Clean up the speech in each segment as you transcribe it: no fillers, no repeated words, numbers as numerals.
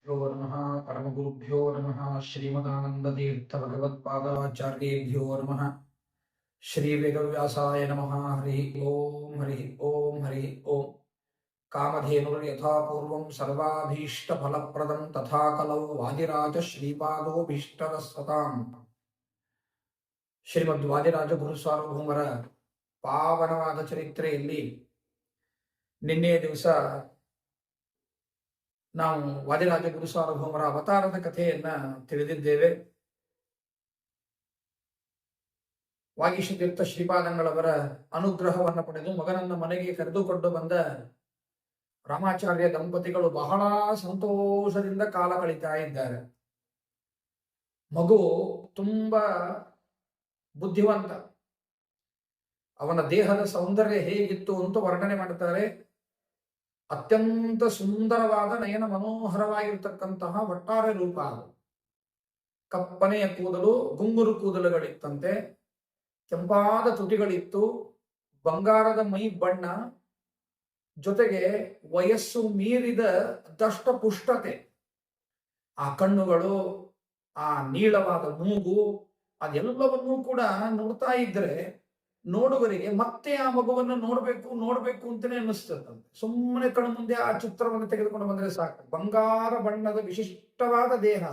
गुरुभ्यो नमः परमगुरुभ्यो नमः श्रीमदानन्दतीर्थ भगवत्पादाचार्येभ्यो नमः श्रीवेदव्यासाय नमः हरिः ओम कामधेनुर्यथा पूर्वं सर्वाभीष्टफलप्रदं तथा कलौ वादिराज श्रीपादोभीष्टदस्सताम् ಶ್ರೀಮದ್ವಾದಿರಾಜ ಗುರುಸಾರ್ವಭೌಮರ ಪಾವನವಾದ ಚರಿತ್ರೆಯಲ್ಲಿ ನಿನ್ನೆಯ ದಿವಸ ನಾವು ವಾದಿರಾಜ ಗುರುಸಾರ್ವಭೌಮರ ಅವತಾರದ ಕಥೆಯನ್ನ ತಿಳಿದಿದ್ದೇವೆ. ವಾಗೀಶತೀರ್ಥ ಶ್ರೀಪಾದಂಗಳವರ ಅನುಗ್ರಹವನ್ನು ಪಡೆದು ಮಗನನ್ನ ಮನೆಗೆ ಕರೆದುಕೊಂಡು ಬಂದ ರಾಮಾಚಾರ್ಯ ದಂಪತಿಗಳು ಬಹಳ ಸಂತೋಷದಿಂದ ಕಾಲ ಕಳೀತಾ ಇದ್ದಾರೆ. ಮಗು ತುಂಬಾ ಬುದ್ಧಿವಂತ, ಅವನ ದೇಹದ ಸೌಂದರ್ಯ ಹೇಗಿತ್ತು ಅಂತ ವರ್ಣನೆ ಮಾಡುತ್ತಾರೆ. ಅತ್ಯಂತ ಸುಂದರವಾದ ನಯನ ಮನೋಹರವಾಗಿರ್ತಕ್ಕಂತಹ ಒಟ್ಟಾರೆ ರೂಪ. ಕಪ್ಪನೆಯ ಕೂದಲು, ಗುಂಗುರು ಕೂದಲುಗಳಿತ್ತಂತೆ, ಕೆಂಪಾದ ತುಟಿಗಳಿತ್ತು, ಬಂಗಾರದ ಮೈ ಬಣ್ಣ, ಜೊತೆಗೆ ವಯಸ್ಸು ಮೀರಿದ ದಷ್ಟಪುಷ್ಟತೆ. ಆ ಕಣ್ಣುಗಳು, ಆ ನೀಳವಾದ ಮೂಗು, ಅದೆಲ್ಲವನ್ನೂ ಕೂಡ ನೋಡ್ತಾ ಇದ್ರೆ ನೋಡುವರಿಗೆ ಮತ್ತೆ ಆ ಮಗುವನ್ನು ನೋಡ್ಬೇಕು ಅಂತಾನೆ ಅನ್ನಿಸ್ತದಂತೆ. ಸುಮ್ಮನೆ ಕಣ್ಣು ಮುಂದೆ ಆ ಚಿತ್ರವನ್ನು ತೆಗೆದುಕೊಂಡು ಬಂದ್ರೆ ಸಾಕು. ಬಂಗಾರ ಬಣ್ಣದ ವಿಶಿಷ್ಟವಾದ ದೇಹ,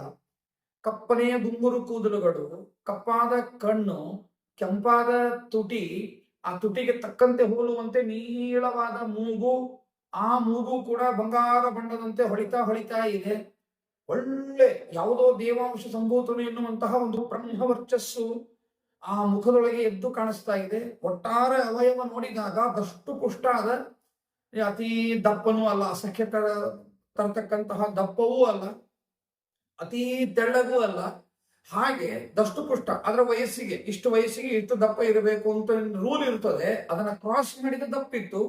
ಕಪ್ಪನೆಯ ಗುಂಗುರು ಕೂದಲುಗಳು, ಕಪ್ಪಾದ ಕಣ್ಣು, ಕೆಂಪಾದ ತುಟಿ, ಆ ತುಟಿಗೆ ತಕ್ಕಂತೆ ಹೋಲುವಂತೆ ನೀಳವಾದ ಮೂಗು, ಆ ಮೂಗು ಕೂಡ ಬಂಗಾರ ಬಣ್ಣದಂತೆ ಹೊಳಿತಾ ಇದೆ. ಒಳ್ಳೆ ಯಾವುದೋ ದೇವಾಂಶ ಸಂಭೂತನು ಎನ್ನುವಂತಹ ಒಂದು ಬ್ರಹ್ಮವರ್ಚಸ್ಸು ಆ ಮುಖದೊಳಗೆ ಎದ್ದು ಕಾಣಿಸ್ತಾ ಇದೆ. ಒಟ್ಟಾರೆ ಅವಯವ ನೋಡಿದಾಗ ದಷ್ಟು ಪುಷ್ಟಾದ, ಅತಿ ದಪ್ಪನೂ ಅಲ್ಲ, ಅಸಖ್ಯ ತರತಕ್ಕಂತಹ ದಪ್ಪವೂ ಅಲ್ಲ, ಅತಿ ತೆಳ್ಳಗೂ ಅಲ್ಲ, ಹಾಗೆ ದಷ್ಟು ಪುಷ್ಟ. ಅದರ ವಯಸ್ಸಿಗೆ, ಇಷ್ಟು ವಯಸ್ಸಿಗೆ ಇಷ್ಟು ದಪ್ಪ ಇರಬೇಕು ಅಂತ ರೂಲ್ ಇರ್ತದೆ. ಅದನ್ನ ಕ್ರಾಸ್ ಮಾಡಿದ ದಪ್ಪಿತ್ತು,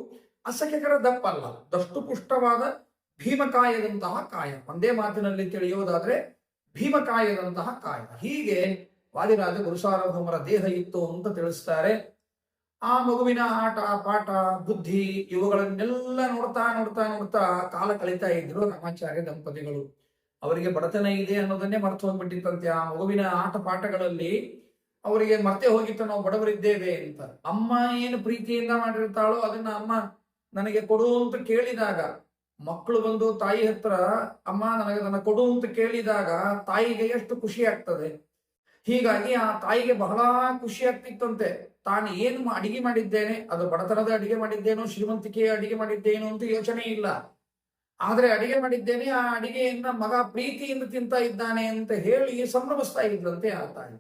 ಅಸಖ್ಯಕರ ದಪ್ಪ ಅಲ್ಲ, ದಷ್ಟು ಪುಷ್ಟವಾದ ಭೀಮಕಾಯದಂತಹ ಕಾಯ. ಒಂದೇ ಮಾತಿನಲ್ಲಿ ತಿಳಿಯುವುದಾದ್ರೆ ಭೀಮಕಾಯದಂತಹ ಕಾಯ. ಹೀಗೆ ವಾದಿರಾಜ ಗುರುಸಾರ್ವಭೌಮರ ದೇಹ ಇತ್ತು ಅಂತ ತಿಳಿಸ್ತಾರೆ. ಆ ಮಗುವಿನ ಆಟ ಪಾಠ ಬುದ್ಧಿ ಇವುಗಳನ್ನೆಲ್ಲ ನೋಡ್ತಾ ಕಾಲ ಕಳೀತಾ ಇದ್ರು ರಾಮಾಚಾರ್ಯ ದಂಪತಿಗಳು. ಅವರಿಗೆ ಬಡತನ ಇದೆ ಅನ್ನೋದನ್ನೇ ಮರೆತು ಹೋಗ್ಬಿಟ್ಟಿತ್ತಂತೆ. ಆ ಮಗುವಿನ ಆಟ ಪಾಠಗಳಲ್ಲಿ ಅವರಿಗೆ ಮರ್ತೆ ಹೋಗಿತ್ತು ನಾವು ಬಡವರಿದ್ದೇವೆ ಅಂತ. ಅಮ್ಮ ಏನು ಪ್ರೀತಿಯಿಂದ ಮಾಡಿರ್ತಾಳೋ ಅದನ್ನ ಅಮ್ಮ ನನಗೆ ಕೊಡು ಅಂತ ಕೇಳಿದಾಗ, ಮಕ್ಕಳು ಬಂದು ತಾಯಿ ಹತ್ರ ಅಮ್ಮ ನನಗೆ ಅದನ್ನ ಕೊಡು ಅಂತ ಕೇಳಿದಾಗ ತಾಯಿಗೆ ಎಷ್ಟು ಖುಷಿ ಆಗ್ತದೆ. ಹೀಗಾಗಿ ಆ ತಾಯಿಗೆ ಬಹಳ ಖುಷಿ ಆಗ್ತಿತ್ತಂತೆ. ತಾನು ಏನು ಅಡಿಗೆ ಮಾಡಿದ್ದೇನೆ, ಅದು ಬಡತನದ ಅಡಿಗೆ ಮಾಡಿದ್ದೇನೋ ಶ್ರೀಮಂತಿಕೆಯ ಅಡಿಗೆ ಮಾಡಿದ್ದೇನೋ ಅಂತ ಯೋಚನೆ ಇಲ್ಲ, ಆದ್ರೆ ಅಡಿಗೆ ಮಾಡಿದ್ದೇನೆ, ಆ ಅಡಿಗೆಯನ್ನ ಮಗ ಪ್ರೀತಿಯಿಂದ ತಿಂತ ಇದ್ದಾನೆ ಅಂತ ಹೇಳಿ ಸಂಭ್ರಮಿಸ್ತಾ ಇದ್ದಂತೆ ಆ ತಾಯಿ.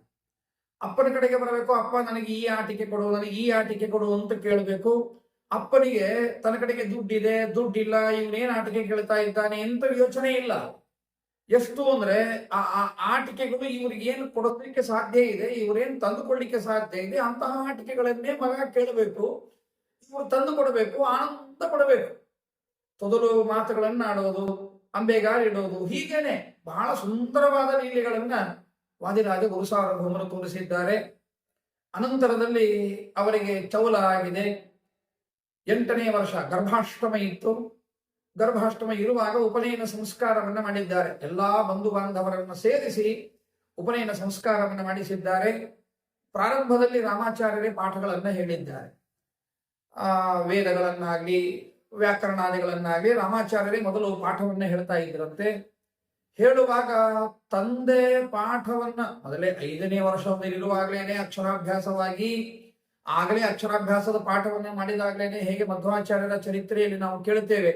ಅಪ್ಪನ ಕಡೆಗೆ ಬರಬೇಕು, ಅಪ್ಪ ನನಗೆ ಈ ಆಟಿಕೆ ಕೊಡು, ನನಗೆ ಈ ಆಟಿಕೆ ಕೊಡು ಅಂತ ಕೇಳಬೇಕು. ಅಪ್ಪನಿಗೆ ತನ್ನ ಕಡೆಗೆ ದುಡ್ಡಿದೆ, ದುಡ್ಡಿಲ್ಲ, ಇವನೇನ್ ಆಟಿಕೆ ಕೇಳ್ತಾ ಇದ್ದಾನೆ ಅಂತ ಯೋಚನೆ ಇಲ್ಲ. ಎಷ್ಟು ಅಂದ್ರೆ ಆ ಆಟಿಕೆಗಳು ಇವ್ರಿಗೆ ಏನು ಕೊಡೋದಕ್ಕೆ ಸಾಧ್ಯ ಇದೆ, ಇವ್ರೇನ್ ತಂದುಕೊಳ್ಳಿಕ್ಕೆ ಸಾಧ್ಯ ಇದೆ, ಅಂತಹ ಆಟಿಕೆಗಳನ್ನೇ ಮಗ ಕೇಳಬೇಕು, ಇವ್ರು ತಂದು ಕೊಡಬೇಕು, ಆನಂದ ಪಡಬೇಕು. ತೊದಲು ಮಾತುಗಳನ್ನ ಆಡೋದು, ಅಂಬೆಗಾಲಿಡೋದು, ಹೀಗೇನೆ ಬಹಳ ಸುಂದರವಾದ ಲೀಲೆಗಳನ್ನ ವಾದಿರಾಜ ಗುರುಸಾರ್ವಭೌಮರು ತೋರಿಸಿದ್ದಾರೆ. ಅನಂತರದಲ್ಲಿ ಅವರಿಗೆ ಚೌಲ ಆಗಿದೆ. 8ನೇ ವರ್ಷ ಗರ್ಭಾಷ್ಟಮ ಇತ್ತು. ಗರ್ಭಾಷ್ಟಮ ಇರುವಾಗ ಉಪನಯನ ಸಂಸ್ಕಾರವನ್ನ ಮಾಡಿದ್ದಾರೆ. ಎಲ್ಲಾ ಬಂಧು ಬಾಂಧವರನ್ನು ಸೇರಿಸಿ ಉಪನಯನ ಸಂಸ್ಕಾರವನ್ನು ಮಾಡಿಸಿದ್ದಾರೆ. ಪ್ರಾರಂಭದಲ್ಲಿ ರಾಮಾಚಾರ್ಯರೇ ಪಾಠಗಳನ್ನ ಹೇಳಿದ್ದಾರೆ. ವೇದಗಳನ್ನಾಗ್ಲಿ ವ್ಯಾಕರಣಾದಿಗಳನ್ನಾಗ್ಲಿ ರಾಮಾಚಾರ್ಯರೇ ಮೊದಲು ಪಾಠವನ್ನ ಹೇಳ್ತಾ ಇದ್ರಂತೆ. ಹೇಳುವಾಗ ತಂದೆ ಪಾಠವನ್ನ ಮೊದಲೇ 5ನೇ ವರ್ಷದಲ್ಲಿರುವಾಗಲೇನೆ ಅಕ್ಷರಾಭ್ಯಾಸವಾಗಿ, ಆಗಲೇ ಅಕ್ಷರಾಭ್ಯಾಸದ ಪಾಠವನ್ನ ಮಾಡಿದಾಗಲೇನೆ, ಹೇಗೆ ಮಧ್ವಾಚಾರ್ಯರ ಚರಿತ್ರೆಯಲ್ಲಿ ನಾವು ಕೇಳುತ್ತೇವೆ.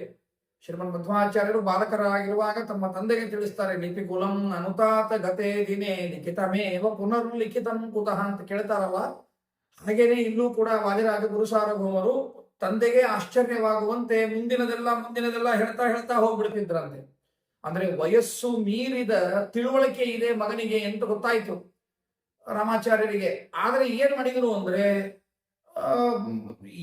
ಶ್ರೀಮನ್ ಮಧ್ವಾಚಾರ್ಯರು ಬಾಲಕರಾಗಿರುವಾಗ ತಮ್ಮ ತಂದೆಗೆ ತಿಳಿಸ್ತಾರೆ, ಲಿಪಿಕುಲಂ ಅನುತಾತ ಗತೆ ದಿನೇ ಲಿಖಿತಮೇವ ಪುನರ್ಲಿಖಿತಂ ಕುತಃ ಅಂತ ಕೇಳ್ತಾರಲ್ಲ. ಹಾಗೇನೆ ಇಲ್ಲೂ ಕೂಡ ವಾದಿರಾಜ ಗುರುಸಾರ್ವಭೌಮರು ತಂದೆಗೆ ಆಶ್ಚರ್ಯವಾಗುವಂತೆ ಮುಂದಿನದೆಲ್ಲ ಹೇಳ್ತಾ ಹೋಗ್ಬಿಡ್ತಿದ್ರಂತೆ. ಅಂದ್ರೆ ವಯಸ್ಸು ಮೀರಿದ ತಿಳುವಳಿಕೆ ಇದೆ ಮಗನಿಗೆ ಅಂತ ಗೊತ್ತಾಯ್ತು ರಾಮಾಚಾರ್ಯರಿಗೆ. ಆದ್ರೆ ಏನ್ ಮಾಡಿದ್ರು ಅಂದ್ರೆ,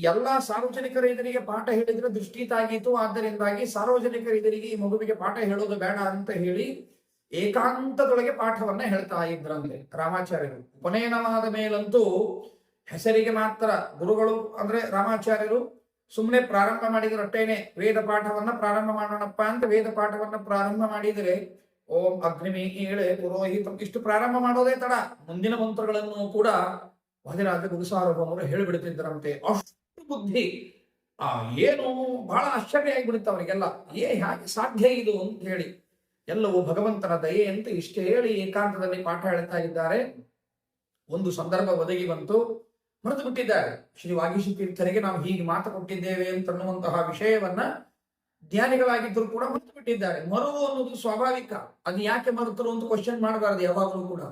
ಎಲ್ಲಾ ಸಾರ್ವಜನಿಕರ ಎದುರಿಗೆ ಪಾಠ ಹೇಳಿದ್ರೆ ದೃಷ್ಟಿ ತಾಗಿತು. ಆದ್ದರಿಂದಾಗಿ ಸಾರ್ವಜನಿಕರ ಎದುರಿಗೆ ಈ ಮಗುವಿಗೆ ಪಾಠ ಹೇಳೋದು ಬೇಡ ಅಂತ ಹೇಳಿ ಏಕಾಂತದೊಳಗೆ ಪಾಠವನ್ನ ಹೇಳ್ತಾ ಇದ್ರಂತೆ ರಾಮಾಚಾರ್ಯರು. ಉಪನಯನವಾದ ಮೇಲಂತೂ ಹೆಸರಿಗೆ ಮಾತ್ರ ಗುರುಗಳು ಅಂದ್ರೆ ರಾಮಾಚಾರ್ಯರು ಸುಮ್ಮನೆ ಪ್ರಾರಂಭ ಮಾಡಿದ್ರಷ್ಟೇನೆ ವೇದ ಪಾಠವನ್ನ ಪ್ರಾರಂಭ ಮಾಡೋಣಪ್ಪ ಅಂತ ವೇದ ಪಾಠವನ್ನ ಪ್ರಾರಂಭ ಮಾಡಿದರೆ ಓಂ ಅಗ್ನಿಮಿ ಏಳೆ ಪುರೋಹಿತ ಇಷ್ಟು ಪ್ರಾರಂಭ ಮಾಡೋದೇ ತಡ. ಮುಂದಿನ ಮಂತ್ರಗಳನ್ನು ಕೂಡ ವಾದಿರಾಜ ಗುರುಸಾರ್ವಭೌಮರು ಹೇಳಿಬಿಡುತ್ತಿದ್ದರಂತೆ. ಅಷ್ಟು ಬುದ್ಧಿ. ಏನು ಬಹಳ ಆಶ್ಚರ್ಯ ಆಗಿಬಿಡುತ್ತೆ ಅವರಿಗೆಲ್ಲ. ಹೇಗೆ ಸಾಧ್ಯ ಇದು ಅಂತ ಹೇಳಿ ಎಲ್ಲವೂ ಭಗವಂತನ ದಯೆ ಅಂತ ಇಷ್ಟೇ ಹೇಳಿ ಏಕಾಂತದಲ್ಲಿ ಪಾಠ ಹೇಳ್ತಾ ಇದ್ದಾರೆ. ಒಂದು ಸಂದರ್ಭ ಒದಗಿ ಬಂತು, ಮರೆತು ಬಿಟ್ಟಿದ್ದಾರೆ. ಶ್ರೀ ವಾಗೀಶ ತೀರ್ಥರಿಗೆ ನಾವು ಹೀಗೆ ಮಾತು ಕೊಟ್ಟಿದ್ದೇವೆ ಅಂತನ್ನುವಂತಹ ವಿಷಯವನ್ನ ಜ್ಞಾನಿಗಳಾಗಿದ್ದರೂ ಕೂಡ ಮರೆತು ಬಿಟ್ಟಿದ್ದಾರೆ. ಮರುವು ಅನ್ನೋದು ಸ್ವಾಭಾವಿಕ. ಅದು ಯಾಕೆ ಮರೆತರು ಅಂತ ಕ್ವಶನ್ ಮಾಡಬಾರದು ಯಾವಾಗಲೂ ಕೂಡ.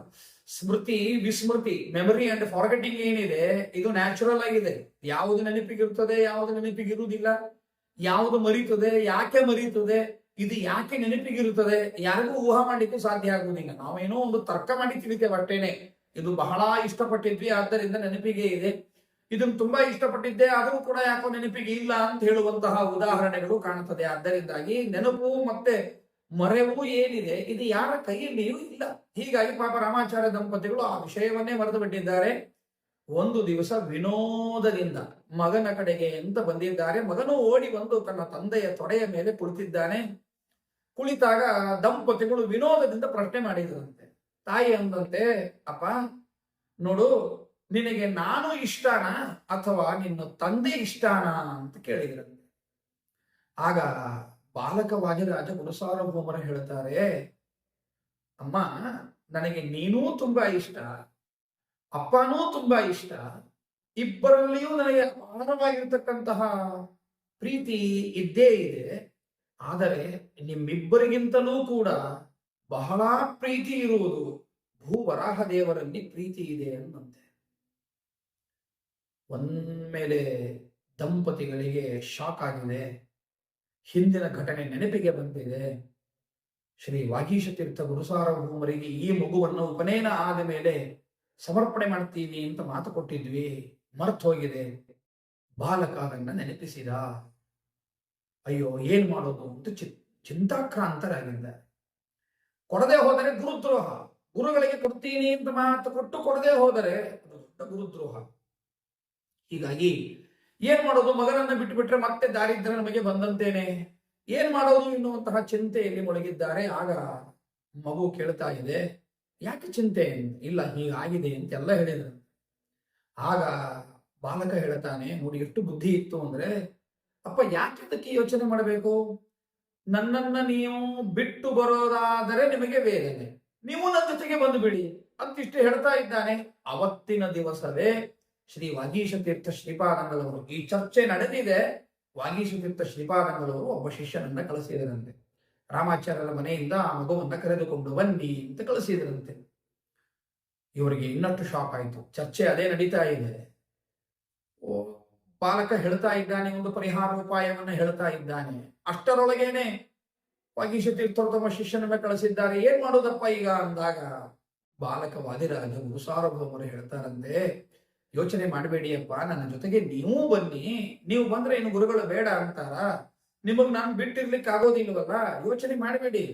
ಸ್ಮೃತಿ ವಿಸ್ಮೃತಿ, ಮೆಮರಿ ಅಂಡ್ ಫಾರ್ಗೆಟಿಂಗ್ ಏನಿದೆ ಇದು ನ್ಯಾಚುರಲ್ ಆಗಿದೆ. ಯಾವುದು ನೆನಪಿಗಿರ್ತದೆ, ಯಾವುದು ನೆನಪಿಗಿರುವುದಿಲ್ಲ, ಯಾವುದು ಮರೀತದೆ, ಯಾಕೆ ಮರೀತದೆ, ಇದು ಯಾಕೆ ನೆನಪಿಗಿರುತ್ತದೆ, ಯಾರಿಗೂ ಊಹಾ ಮಾಡ್ಲಿಕ್ಕೂ ಸಾಧ್ಯ ಆಗುವುದಿಲ್ಲ. ನಾವೇನೋ ಒಂದು ತರ್ಕ ಮಾಡಿ ತಿಳಿತೇವೆ ಅಷ್ಟೇನೆ. ಇದು ಬಹಳ ಇಷ್ಟಪಟ್ಟಿದ್ವಿ ಆದ್ದರಿಂದ ನೆನಪಿಗೆ ಇದೆ, ಇದನ್ನು ತುಂಬಾ ಇಷ್ಟಪಟ್ಟಿದ್ದೆ ಆದರೂ ಕೂಡ ಯಾಕೋ ನೆನಪಿಗೆ ಇಲ್ಲ ಅಂತ ಹೇಳುವಂತಹ ಉದಾಹರಣೆಗಳು ಕಾಣುತ್ತದೆ. ಆದ್ದರಿಂದಾಗಿ ನೆನಪು ಮತ್ತೆ ಮರೆವು ಏನಿದೆ ಇದು ಯಾರ ಕೈಯಲ್ಲಿಯೂ ಇಲ್ಲ. ಹೀಗಾಗಿ ಪಾಪ ರಾಮಾಚಾರ್ಯ ದಂಪತಿಗಳು ಆ ವಿಷಯವನ್ನೇ ಮರೆತು ಬಿಟ್ಟಿದ್ದಾರೆ. ಒಂದು ದಿವಸ ವಿನೋದದಿಂದ ಮಗನ ಕಡೆಗೆ ಅಂತ ಬಂದಿದ್ದಾರೆ. ಮಗನು ಓಡಿ ಬಂದು ತನ್ನ ತಂದೆಯ ತೊಡೆಯ ಮೇಲೆ ಕುಳಿತಿದ್ದಾನೆ. ಕುಳಿತಾಗ ದಂಪತಿಗಳು ವಿನೋದದಿಂದ ಪ್ರಶ್ನೆ ಮಾಡಿದ್ರಂತೆ. ತಾಯಿ ಅಂದಂತೆ, ಅಪ್ಪ ನೋಡು, ನಿನಗೆ ನಾನು ಇಷ್ಟನಾ ಅಥವಾ ನಿನ್ನ ತಂದೆ ಇಷ್ಟನಾ ಅಂತ ಕೇಳಿದ್ರಂತೆ. ಆಗ ಬಾಲಕವಾದಿರಾಜ ಗುರುಸಾರ್ವಭೌಮರು ಹೇಳ್ತಾರೆ, ಅಮ್ಮ ನನಗೆ ನೀನೂ ತುಂಬಾ ಇಷ್ಟ, ಅಪ್ಪನೂ ತುಂಬಾ ಇಷ್ಟ, ಇಬ್ಬರಲ್ಲಿಯೂ ನನಗೆ ಅಪಾರವಾಗಿರ್ತಕ್ಕಂತಹ ಪ್ರೀತಿ ಇದ್ದೇ ಇದೆ. ಆದರೆ ನಿಮ್ಮಿಬ್ಬರಿಗಿಂತಲೂ ಕೂಡ ಬಹಳ ಪ್ರೀತಿ ಇರುವುದು ಭೂವರಾಹ ದೇವರಲ್ಲಿ ಪ್ರೀತಿ ಇದೆ ಅನ್ನಂತೆ. ಒಂದ್ಮೇಲೆ ದಂಪತಿಗಳಿಗೆ ಶಾಕ್ ಆಗಿದೆ. ಹಿಂದಿನ ಘಟನೆ ನೆನಪಿಗೆ ಬಂದಿದೆ. ಶ್ರೀ ವಾಗೀಶ ತೀರ್ಥ ಗುರುಸಾರ್ವಭೌಮರಿಗೆ ಈ ಮಗುವನ್ನು ಉಪನಯನ ಆದ ಮೇಲೆ ಸಮರ್ಪಣೆ ಮಾಡ್ತೀವಿ ಅಂತ ಮಾತು ಕೊಟ್ಟಿದ್ವಿ, ಮರ್ತು ಹೋಗಿದೆ. ಬಾಲಕ ಅದನ್ನ ನೆನಪಿಸಿದ. ಅಯ್ಯೋ ಏನ್ ಮಾಡೋದು ಅಂತ ಚಿಂತಾಕ್ರಾಂತರಾಗಿದ್ದಾರೆ. ಕೊಡದೆ ಹೋದರೆ ಗುರುದ್ರೋಹ. ಗುರುಗಳಿಗೆ ಕೊಡ್ತೀನಿ ಅಂತ ಮಾತು ಕೊಟ್ಟು ಕೊಡದೆ ಹೋದರೆ ಅದು ದೊಡ್ಡ ಗುರುದ್ರೋಹ. ಹೀಗಾಗಿ ಏನ್ ಮಾಡೋದು, ಮಗನನ್ನ ಬಿಟ್ಟು ಬಿಟ್ರೆ ಮತ್ತೆ ದಾರಿದ್ರ್ಯ ನಮಗೆ ಬಂದಂತೇನೆ, ಏನ್ ಮಾಡೋದು ಎನ್ನುವಂತಹ ಚಿಂತೆಯಲ್ಲಿ ಮುಳುಗಿದ್ದಾರೆ. ಆಗ ಮಗು ಕೇಳ್ತಾ ಇದೆ, ಯಾಕೆ ಚಿಂತೆ? ಇಲ್ಲ ಹೀಗಾಗಿದೆ ಅಂತೆಲ್ಲ ಹೇಳಿದ್ರು. ಆಗ ಬಾಲಕ ಹೇಳ್ತಾನೆ, ನೋಡಿ ಎಷ್ಟು ಬುದ್ಧಿ ಇತ್ತು ಅಂದ್ರೆ, ಅಪ್ಪ ಯಾಕೆ ಅದಕ್ಕೆ ಯೋಚನೆ ಮಾಡಬೇಕು? ನನ್ನನ್ನ ನೀವು ಬಿಟ್ಟು ಬರೋದಾದರೆ ನಿಮಗೆ ವೇದನೆ, ನೀವು ನನ್ನ ಜೊತೆಗೆ ಬಂದು ಬಿಡಿ ಅಂತಿಷ್ಟು ಹೇಳ್ತಾ ಇದ್ದಾನೆ. ಅವತ್ತಿನ ದಿವಸವೇ ಶ್ರೀ ವಾಗೀಶ ತೀರ್ಥ ಶ್ರೀಪಾದಂಗಳವರು, ಈ ಚರ್ಚೆ ನಡೆದಿದೆ, ವಾಗೀಶ ತೀರ್ಥ ಶ್ರೀಪಾದಂಗಳವರು ಒಬ್ಬ ಶಿಷ್ಯನನ್ನ ಕಳಿಸಿದರಂತೆ. ರಾಮಾಚಾರ್ಯರ ಮನೆಯಿಂದ ಆ ಮಗುವನ್ನ ಕರೆದುಕೊಂಡು ಬನ್ನಿ ಅಂತ ಕಳಿಸಿದ್ರಂತೆ. ಇವರಿಗೆ ಇನ್ನಷ್ಟು ಶಾಕ್ ಆಯ್ತು. ಚರ್ಚೆ ಅದೇ ನಡೀತಾ ಇದೆ. ಬಾಲಕ ಹೇಳ್ತಾ ಇದ್ದಾನೆ, ಒಂದು ಪರಿಹಾರ ಉಪಾಯವನ್ನ ಹೇಳ್ತಾ ಇದ್ದಾನೆ. ಅಷ್ಟರೊಳಗೇನೆ ವಾಗೀಶ ತೀರ್ಥರು ತಮ್ಮ ಶಿಷ್ಯನನ್ನ ಕಳಿಸಿದ್ದಾರೆ. ಏನ್ ಮಾಡೋದಪ್ಪ ಈಗ ಅಂದಾಗ ಬಾಲಕ ವಾದಿರಾಜ ಗುರುಸಾರ್ವಭೌಮರು ಹೇಳ್ತಾರಂತೆ, ಯೋಚನೆ ಮಾಡಬೇಡಿಯಪ್ಪ, ನನ್ನ ಜೊತೆಗೆ ನೀವು ಬನ್ನಿ. ನೀವು ಬಂದ್ರೆ ಏನು ಗುರುಗಳು ಬೇಡ ಅಂತಾರ? ನಿಮಗ್ ನಾನು ಬಿಟ್ಟಿರ್ಲಿಕ್ಕೆ ಆಗೋದಿಲ್ವಲ್ಲ, ಯೋಚನೆ ಮಾಡಬೇಡಿ,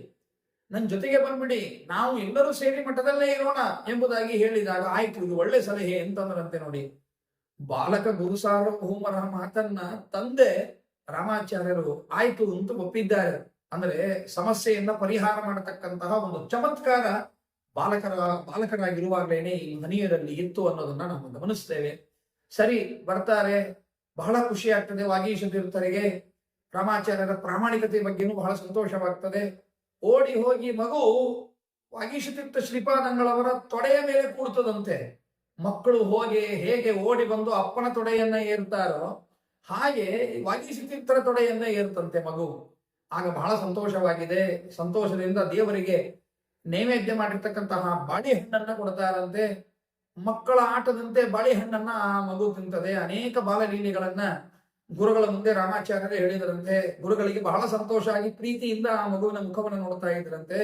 ನನ್ನ ಜೊತೆಗೆ ಬಂದ್ಬಿಡಿ, ನಾವು ಎಲ್ಲರೂ ಸೇರಿ ಮಠದಲ್ಲೇ ಇರೋಣ ಎಂಬುದಾಗಿ ಹೇಳಿದಾಗ, ಆಯ್ತು ಇದು ಒಳ್ಳೆ ಸಲಹೆ ಅಂತಂದ್ರಂತೆ. ನೋಡಿ, ಬಾಲಕ ಗುರುಸಾರ್ವಭೌಮರ ಮಾತನ್ನ ತಂದೆ ರಾಮಾಚಾರ್ಯರು ಆಯ್ತು ಅಂತ ಒಪ್ಪಿದ್ದಾರೆ. ಅಂದ್ರೆ ಸಮಸ್ಯೆಯನ್ನ ಪರಿಹಾರ ಮಾಡತಕ್ಕಂತಹ ಒಂದು ಚಮತ್ಕಾರ ಬಾಲಕರಾಗಿರುವಾಗಲೇನೆ ಈ ಮನೆಯರಲ್ಲಿ ಇತ್ತು ಅನ್ನೋದನ್ನ ನಾವು ಗಮನಿಸ್ತೇವೆ. ಸರಿ, ಬರ್ತಾರೆ, ಬಹಳ ಖುಷಿ ಆಗ್ತದೆ ವಾಗೀಶ ತೀರ್ಥರಿಗೆ. ರಾಮಾಚಾರ್ಯರ ಪ್ರಾಮಾಣಿಕತೆ ಬಗ್ಗೆನೂ ಬಹಳ ಸಂತೋಷವಾಗ್ತದೆ. ಓಡಿ ಹೋಗಿ ಮಗು ವಾಗೀಶ ತೀರ್ಥ ಶ್ರೀಪಾದಂಗಳವರ ತೊಡೆಯ ಮೇಲೆ ಕೂಡ್ತದಂತೆ. ಮಕ್ಕಳು ಹೋಗಿ ಹೇಗೆ ಓಡಿ ಬಂದು ಅಪ್ಪನ ತೊಡೆಯನ್ನ ಏರ್ತಾರೋ ಹಾಗೆ ವಾಗೀಶ ತೀರ್ಥರ ತೊಡೆಯನ್ನ ಏರ್ತಂತೆ ಮಗು. ಆಗ ಬಹಳ ಸಂತೋಷವಾಗಿದೆ. ಸಂತೋಷದಿಂದ ದೇವರಿಗೆ ನೈವೇದ್ಯ ಮಾಡಿರ್ತಕ್ಕಂತಹ ಬಾಳೆಹಣ್ಣನ್ನ ಕೊಡ್ತಾರಂತೆ. ಮಕ್ಕಳ ಆಟದಂತೆ ಬಾಳೆಹಣ್ಣನ್ನ ಆ ಮಗು ತಿಂತದೆ. ಅನೇಕ ಬಾಲಲೀಲೆಗಳನ್ನ ಗುರುಗಳ ಮುಂದೆ ರಾಮಾಚಾರ್ಯರೇ ಹೇಳಿದ್ರಂತೆ. ಗುರುಗಳಿಗೆ ಬಹಳ ಸಂತೋಷ ಆಗಿ ಪ್ರೀತಿಯಿಂದ ಆ ಮಗುವಿನ ಮುಖವನ್ನು ನೋಡ್ತಾ ಇದ್ರಂತೆ.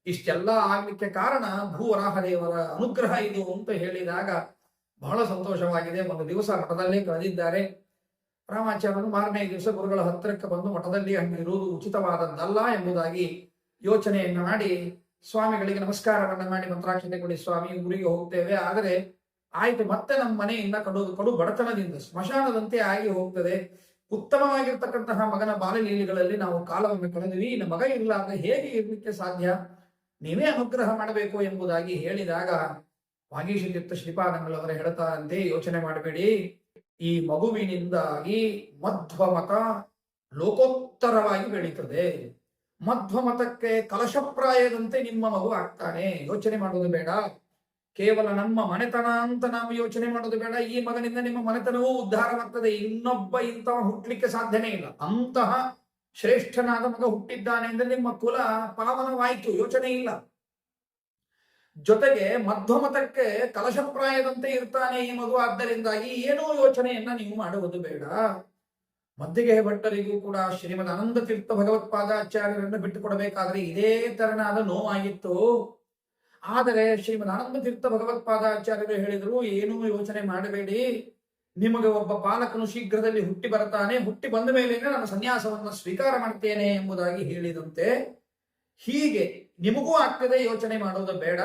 ಇಷ್ಟೆಲ್ಲ ಆಗ್ಲಿಕ್ಕೆ ಕಾರಣ ಭೂವರಾಹ ದೇವರ ಅನುಗ್ರಹ ಇದು ಅಂತ ಹೇಳಿದಾಗ ಬಹಳ ಸಂತೋಷವಾಗಿದೆ. ಒಂದು ದಿವಸ ಮಠದಲ್ಲೇ ಕಳೆದಿದ್ದಾರೆ. ರಾಮಾಚಾರ್ಯರು ಮಾರನೇ ದಿವಸ ಗುರುಗಳ ಹತ್ತಿರಕ್ಕೆ ಬಂದು ಮಠದಲ್ಲಿ ಹಂಗಿರುವುದು ಉಚಿತವಾದದ್ದಲ್ಲ ಎಂಬುದಾಗಿ ಯೋಚನೆಯನ್ನ ಮಾಡಿ ಸ್ವಾಮಿಗಳಿಗೆ ನಮಸ್ಕಾರವನ್ನ ಮಾಡಿ, ಮಂತ್ರಾಕ್ಷತೆ ಕೊಡಿ ಸ್ವಾಮಿ, ಊರಿಗೆ ಹೋಗ್ತೇವೆ, ಆದರೆ ಆಯ್ತು ಮತ್ತೆ ನಮ್ಮ ಮನೆಯಿಂದ ಕಡು ಬಡತನದಿಂದ ಸ್ಮಶಾನದಂತೆ ಆಗಿ ಹೋಗ್ತದೆ, ಉತ್ತಮವಾಗಿರ್ತಕ್ಕಂತಹ ಮಗನ ಬಾಲಲೀಲೆಗಳಲ್ಲಿ ನಾವು ಕಾಲವನ್ನು ಕಳೆದ್ವಿ, ಇನ್ನು ಮಗ ಇರಲಾರ್ದೆ ಹೇಗೆ ಇರಲಿಕ್ಕೆ ಸಾಧ್ಯ, ನೀವೇ ಅನುಗ್ರಹ ಮಾಡಬೇಕು ಎಂಬುದಾಗಿ ಹೇಳಿದಾಗ ವಾಗೀಶತೀರ್ಥ ಶ್ರೀಪಾದಂಗಳವರು ಹೇಳ್ತಾರಂತೆ, ಯೋಚನೆ ಮಾಡಬೇಡಿ, ಈ ಮಗುವಿನಿಂದಾಗಿ ಮಧ್ವಮತ ಲೋಕೋತ್ತರವಾಗಿ ಬೆಳೀತದೆ. ಮಧ್ವಮತಕ್ಕೆ ಕಲಶಪ್ರಾಯದಂತೆ ನಿಮ್ಮ ಮಗು ಆಗ್ತಾನೆ. ಯೋಚನೆ ಮಾಡೋದು ಬೇಡ, ಕೇವಲ ನಮ್ಮ ಮನೆತನ ಅಂತ ನಾವು ಯೋಚನೆ ಮಾಡೋದು ಬೇಡ. ಈ ಮಗನಿಂದ ನಿಮ್ಮ ಮನೆತನವೂ ಉದ್ಧಾರವಾಗ್ತದೆ. ಇನ್ನೊಬ್ಬ ಇಂತಹ ಹುಟ್ಟಲಿಕ್ಕೆ ಸಾಧ್ಯನೇ ಇಲ್ಲ. ಅಂತಹ ಶ್ರೇಷ್ಠನಾದ ಮಗ ಹುಟ್ಟಿದ್ದಾನೆ ಅಂದ್ರೆ ನಿಮ್ಮ ಕುಲ ಪಾವನವಾಯಿತು, ಯೋಚನೆ ಇಲ್ಲ. ಜೊತೆಗೆ ಮಧ್ವಮತಕ್ಕೆ ಕಲಶಪ್ರಾಯದಂತೆ ಇರ್ತಾನೆ ಈ ಮಗು. ಆದ್ದರಿಂದಾಗಿ ಏನೋ ಯೋಚನೆಯನ್ನ ನೀವು ಮಾಡುವುದು ಬೇಡ. ಮದ್ದಿಗೆ ಭಟ್ಟರಿಗೂ ಕೂಡ ಶ್ರೀಮದ್ ಆನಂದ ತೀರ್ಥ ಭಗವತ್ಪಾದಾಚಾರ್ಯರನ್ನು ಬಿಟ್ಟು ಕೊಡಬೇಕಾದ್ರೆ ಇದೇ ತೆರನಾದ ನೋವಾಗಿತ್ತು. ಆದರೆ ಶ್ರೀಮದ್ ಆನಂದ ತೀರ್ಥ ಭಗವತ್ಪಾದಾಚಾರ್ಯರು ಹೇಳಿದ್ರು, ಏನೂ ಯೋಚನೆ ಮಾಡಬೇಡಿ, ನಿಮಗೆ ಒಬ್ಬ ಪಾಲಕನು ಶೀಘ್ರದಲ್ಲಿ ಹುಟ್ಟಿ ಬರ್ತಾನೆ, ಹುಟ್ಟಿ ಬಂದ ಮೇಲೆ ನಾನು ಸನ್ಯಾಸವನ್ನು ಸ್ವೀಕಾರ ಮಾಡ್ತೇನೆ ಎಂಬುದಾಗಿ ಹೇಳಿದಂತೆ ಹೀಗೆ ನಿಮಗೂ ಆಗ್ತದೆ, ಯೋಚನೆ ಮಾಡೋದು ಬೇಡ.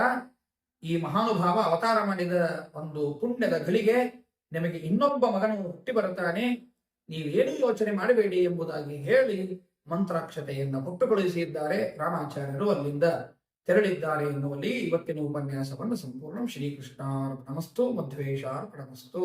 ಈ ಮಹಾನುಭಾವ ಅವತಾರ ಮಾಡಿದ ಒಂದು ಪುಣ್ಯದ ಘಳಿಗೆ ನಿಮಗೆ ಇನ್ನೊಬ್ಬ ಮಗನು ಹುಟ್ಟಿ ಬರುತ್ತಾನೆ, ನೀವೇನು ಯೋಚನೆ ಮಾಡಬೇಡಿ ಎಂಬುದಾಗಿ ಹೇಳಿ ಮಂತ್ರಾಕ್ಷತೆಯನ್ನು ಕೊಟ್ಟುಕೊಳಿಸಿದ್ದಾರೆ. ರಾಮಾಚಾರ್ಯರು ಅಲ್ಲಿಂದ ತೆರಳಿದ್ದಾರೆ ಎನ್ನುವಲ್ಲಿ ಇವತ್ತಿನ ಉಪನ್ಯಾಸವನ್ನು ಸಂಪೂರ್ಣ. ಶ್ರೀಕೃಷ್ಣಾರ್ಪಣಮಸ್ತು, ಮಧ್ವೇಶಾರ್ಪಣಮಸ್ತು.